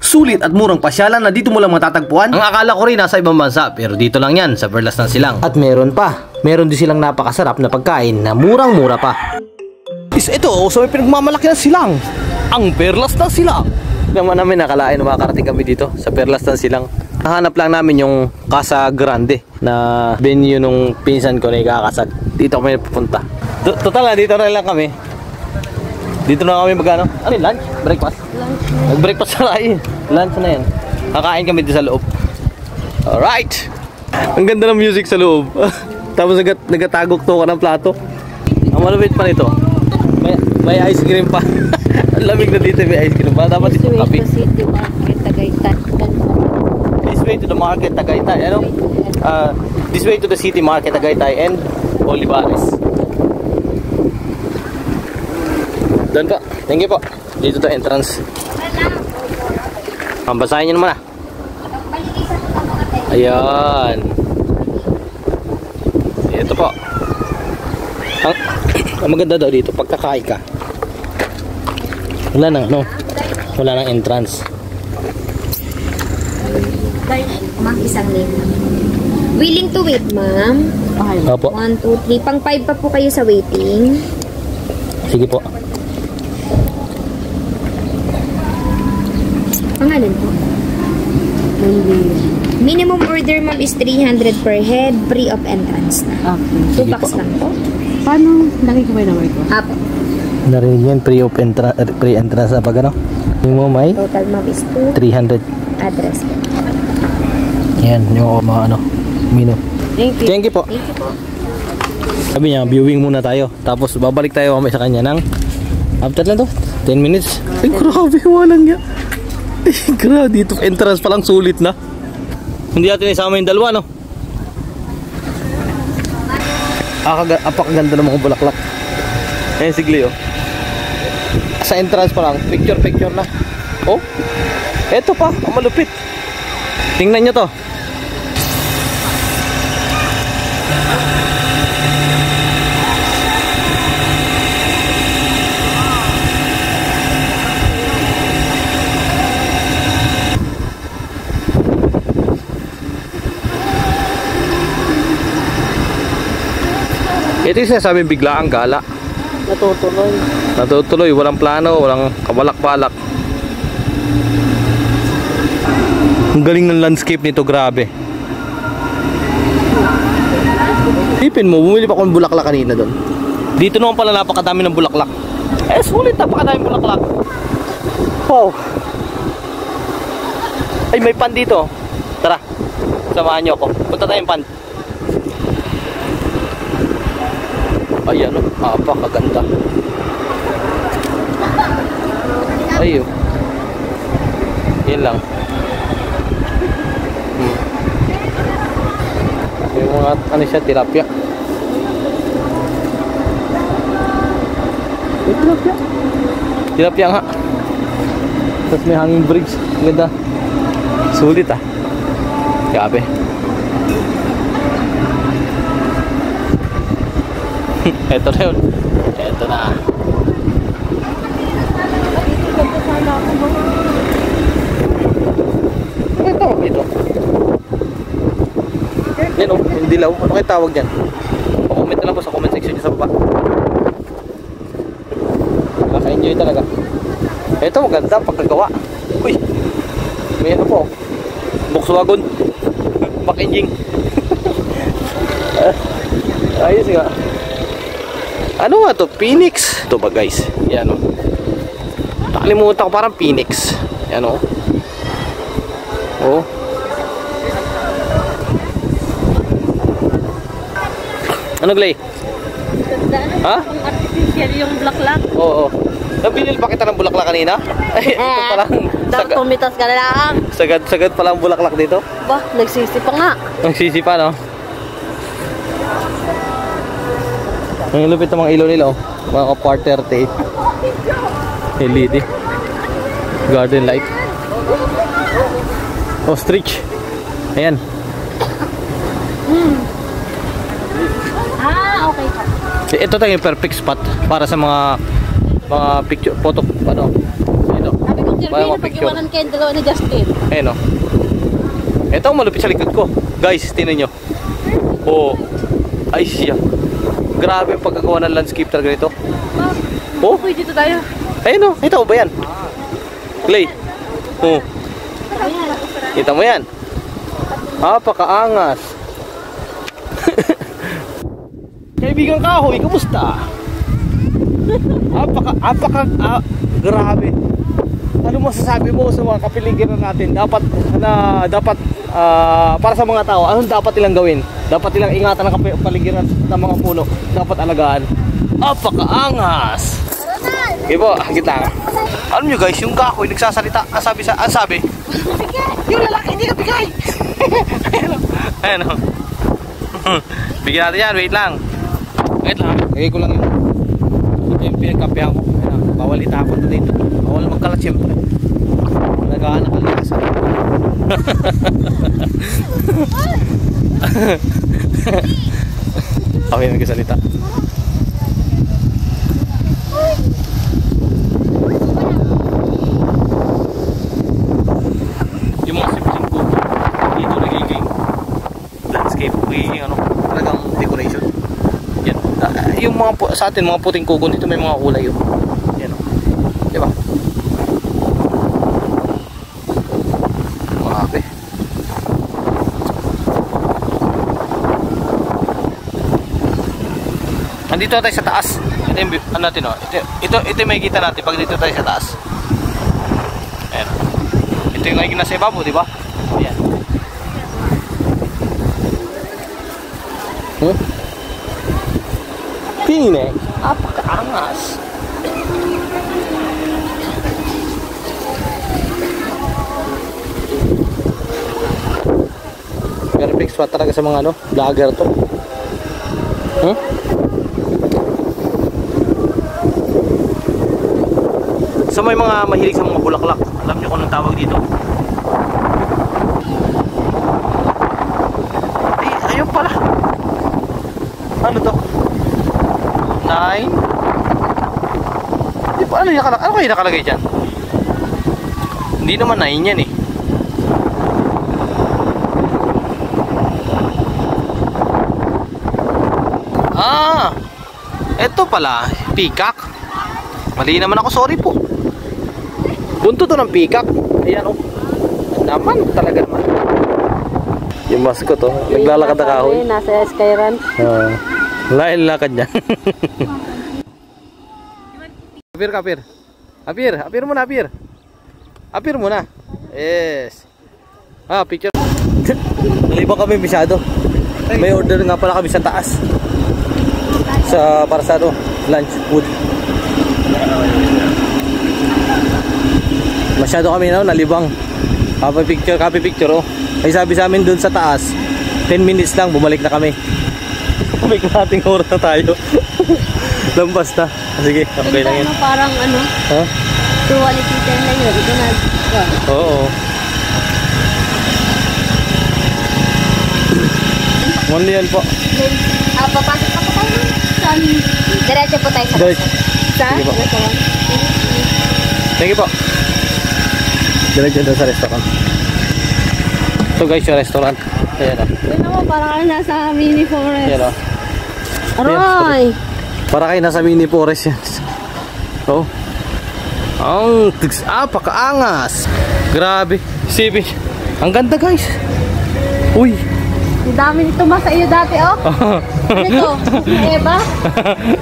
Sulit at murang pasyalan na dito mo lang matatagpuan. Ang akala ko rin nasa ibang bansa, pero dito lang yan sa Perlas ng Silang. At meron din silang napakasarap na pagkain na murang-mura pa. Ito, so may pinagmamalaki ng Silang, ang Perlas ng Silang. Naman namin nakalain na makakarating kami dito sa Perlas ng Silang. Nahanap lang namin yung Casa Grande na venue nung pinsan ko na ikakasal. Dito kami pupunta. Total na, dito na lang kami. Dito na kami magano? Ano yung lunch? Breakfast? Lunch na. Nag-breakfast na kain. Lunch na yan. Kakain kami dito sa loob. Alright! Ang ganda ng music sa loob. Tapos nagatagok to ka ng plato. Ang malapit pa nito. May ice cream pa. Ang lamig na dito, may ice cream pa. Dapat dito kape. This way to the market, Tagaytay. Ano? This way to the city market, Tagaytay and Olivares. Doon po. Thank you po. Dito to entrance. Basahin nyo naman ah. Ayan. Ito po. Ang maganda daw dito, pagkakain ka, wala nang wala nang entrance. Ma'am, isang name. Willing to wait, ma'am? Opo. 1, 2, 3. Pang 5 pa po kayo sa waiting. Sige po. Pangalan po? Minimum order, ma'am, is 300 per head. Free of entrance na. Okay. 2 packs lang po. Paano nakikibay na work ko? Apo. Narinig yan, pre-entrance na pag ano? Yung mo may? Total, ma'am, is 2. 300. Address po. Yan, yung mga ano, menu. Thank you. Thank you po. Thank you po. Sabi niya, viewing muna tayo. Tapos babalik tayo mamaya sa kanya ng after lang to, 10 minutes. Ay, grabe, walang nga. Grabe, dito entrance pa lang sulit na. Hindi natin isama yung dalawa, no? Apakaganda ng mga bulaklak. Ayan, sigli, oh. Sa entrance pa lang, picture na. Oh, eto pa, ang malupit. Tingnan nyo to. Ito yung sinasabing biglaang gala. Natutuloy, walang plano, walang kabalak-balak. Ang galing ng landscape nito, grabe. Tipin mo, bumili pa akong bulaklak kanina doon. Dito naman pala napakadami ng bulaklak. Sulit, napakadami bulaklak. Wow. Ay, may pan dito. Tara, samahan nyo ako. Punta tayong pan. Ayan o, kaganda. Ayun. Yan lang. Yung mga ano siya, tilapia. Tilapia nga. Tapos may hanging bridge. Ganda. Sulit ah. Grabe. Eto na yun. Eto na. Ano yung tawag dito? Yan o, yung dilaw. Ano kayo tawag dyan? Comment na lang po sa comment section nyo sa baba. Nakaka-enjoy talaga. Eto, maganda pagkagawa. Uy, may ano po, Volkswagen back engine. Ayos nga. Ano nga to? Phoenix. Ito ba guys? Yan o. Nakalimutan ko, parang Phoenix. Yan o. Oh. Ano Glay? Ha? Artificial yung bulaklak. Oo. Nabinil pa kita ng bulaklak kanina? Ay, ito palang Tumitas ka na lang. Sagad palang bulaklak dito. Bah, nagsisipa nga. Nagsisipa, no? Ang lupit ng mga ilaw nila, oh. Mga part 38 LED garden light. Ostrich. Ayan. Okay. Ito tayo yung perfect spot para sa mga picture, photo, ano? Ito. Sabi ko Picture Para na mapicture. pag-iwanan kayong dalawa ni Justin. Ayan o. Ito ang malupit sa likod ko. Guys, tinan nyo. Oh. Ay siya. Grabe ang pagkagawa ng landscape talaga nito. Oh. Uy, dito tayo. Ayun o. Kita mo ba yan? Clay. Oh. Kita mo yan? Napakaangas. Kaibigan Kahoy, kamusta? Grabe. Ano masasabi mo sa mga kapiligiran natin? Dapat para sa mga tao, anong dapat nilang gawin? Dapat nilang ingatan ang kapaligiran ng mga puno. Dapat alagaan. Napakaangas. Ibo, kita. Alam nyo guys, yung kahoy nagsasalita. Ang sabi, yung lalaki hindi ka bigay. Ayan o. Bigyan natin yan, wait lang. Lagay ko lang yung ito yung pinagkapehan ko. Bawal itapon na dito. Bawal magkalat syempre. Nagahan ang kalikasan. Ako yung nagkasalita. Yung mga sibling ko dito nagiging landscape, nagiging talagang decoration. Yan. Yung mga sa atin mga puting kugon dito may mga kulay yun. Yan o. Diba? Grabe. Nandito tayo sa taas. Ito yung ano natin o. Ito yung makikita natin pag dito tayo sa taas. Ayan. Ito yung nakikita sa ibabaw, diba? Ayan. Pine, apakaangas. Perfect spot talaga sa mga vlogger to. So may mga mahilig sa mga bulaklak. Alam niyo kung anong tawag dito? Ay, ayun pala. Ano to? 9. Di ba ano kayo nakalagay dyan? Hindi naman 9 yan eh. Eto pala, peacock. Mali naman ako, sorry po. Bunto to ng peacock. Ayan o. Naman, talaga naman. Yung mascot o. Naglalakad na kahoy. Nasa Skyran. Lahil lakad niya. Apir muna, apir. Apir muna. Yes. Picture. Nalibang kami masyado. May order nga pala kami sa taas. Para sa lunch food. Masyado kami nalibang. Copy picture oh. Ay sabi sa amin dun sa taas, 10 minutes lang bumalik na kami. May kalating oras na tayo. Lampas na. Sige, okay lang yun. Parang Ha? quality time na yun. Ito na. Oo. Only yan po. Papasok pa po tayo. Diretso po tayo sa Sige po. Thank you po. Diretso doon sa restaurant. Ito guys yung restaurant. Ayan o. Ito naman, parang nasa mini forest. Ayan o. Aray! Para kayo nasa mini forest yan. Oh. Ang pakaangas. Grabe. Sibi. Ang ganda guys. Uy. Ang dami nito sa iyo dati oh. Ano ito? Eva?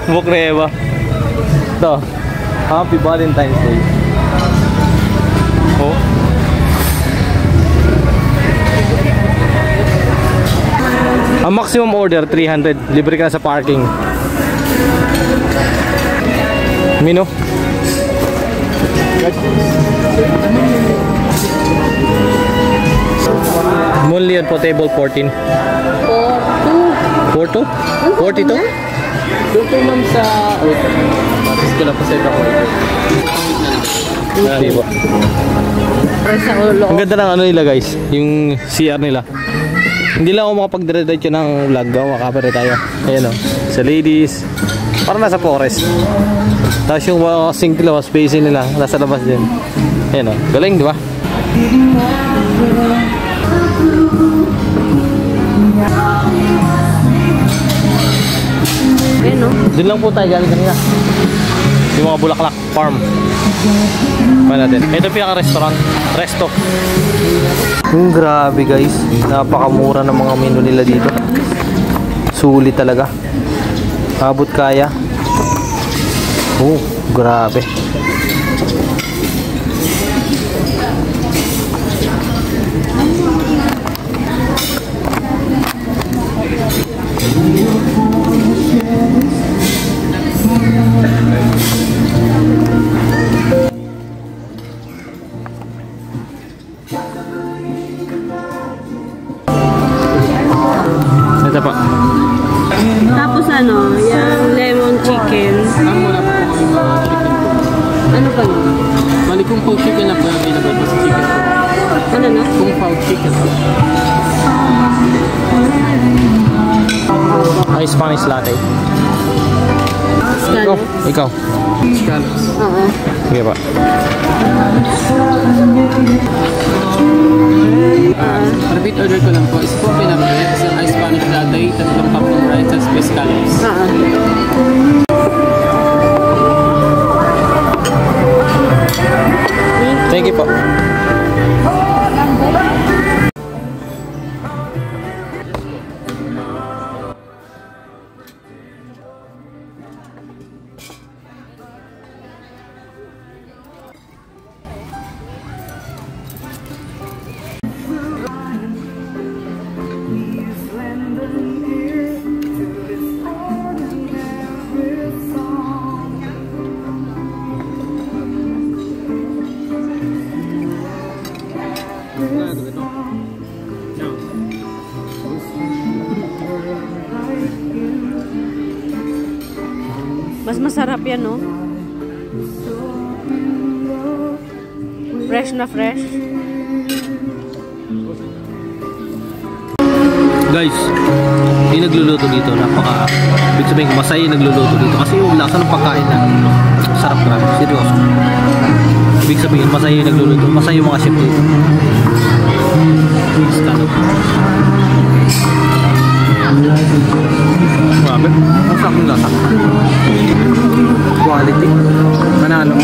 Book na Eva. Ito. Happy Valentine's Day. Oh. Ang maximum order 300. Libre ka na sa parking. Mino. Only on po table 14. 42? 42? Dito ma'am sa... Wait, matis ko lang pa sa ako. Hindi po. Sa ulo. Ang ganda ng ano nila guys, yung CR nila. Hindi lang ako makapag-diretso ng vlog, makapare tayo. Ayan o, sa ladies. Parang nasa forest. Tapos yung sink nila, spacing nila, nasa labas din. Ayan o, galing di ba? Ayan o. Doon lang po tayo galing kanina. Yung mga Bulaklak Farm. Pa natin. Ito yung pinaka-restaurant. Resto. Grabe guys. Napakamura ng mga menu nila dito. Sulit talaga. Abot kaya. Oh, grabe. Ito pa. Tapos ano, yung lemon chicken. Ang muna po kami mga chicken po. Ano pa no? Bali kung po chicken na po available po sa chicken po. Ano no? Kung po chicken po. Ay, Spanish latte. Scallops. Ikaw. Scallops. Oo. Sige pa. Repeat order ko lang po. Isa po pinabalik. Isang ice Spanish latte, 3 cup ng rice, at space scallops. Oo. Thank you po. Mas masarap yan, no? Fresh na fresh. Guys, yung nagluluto dito, ibig sabihin ko, masaya yung nagluluto dito kasi yung lasa ng pagkain na sarap, grabe, seryoso. Ibig sabihin, masaya yung nagluluto, masaya yung mga chef dito. Grabe, ang sarap yung lasa. Quality, panalo.